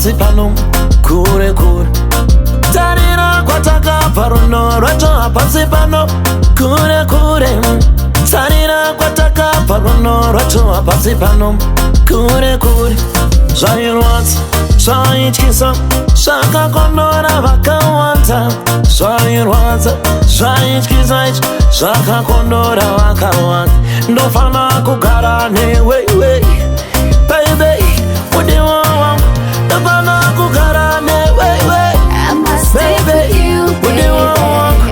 pasi pano kure kure. Tarira kwatakabva runo rwacho hapasi pano kure kure. Tarira kwatakabva runo rwacho hapasi pano kure kure. Zvairwadza, zvaityisa, zvakakondora vakawanda. Zvairwadza, zvaityisa, zvakakondora vakawanda. Ndofana kugara newe baby, mudiwa wangu. Ndofana kugara newe I must stick with you, baby.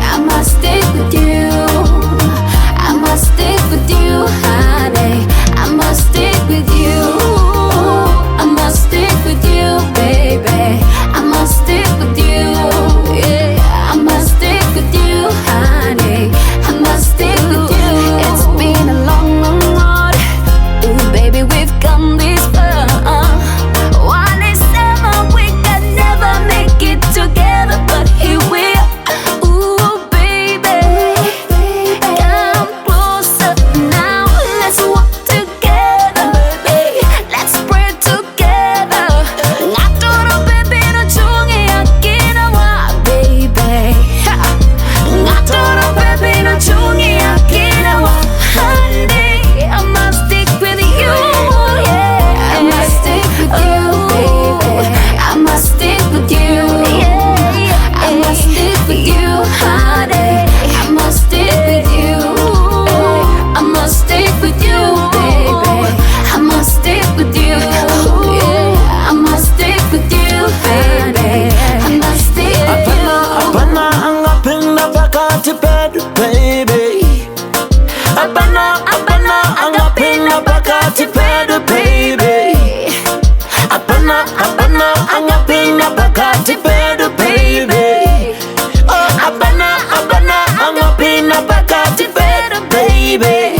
I must stick with you. I must stick with you, honey. I must stick with you. I must stick with you, baby. I must stick with you. Yeah, I must stick with you, honey. I must stick with you. It's been a long, long road. Ooh, baby, we've come this far. One summer we could never make it together, but here we are. Ooh, baby, come closer now. Let's walk together, baby. Let's pray together. Ngatoro baby no chungi akina wa baby. Ngatoro baby no chungi akina wa honey. I must stick with you. Yeah, I must stick with you, baby. I must stick with you. Yeah, I must stick with you, honey. I must stick with you. I must stick with you, baby. I must stick with you. Yeah, I must stick with you, baby. I must stick with you. Apana angapinda pakati pedu baby. Apana angapinda pakati pedu baby. Apana angapinda pakati pedu baby. Oh, apana angapinda pakati pedu baby.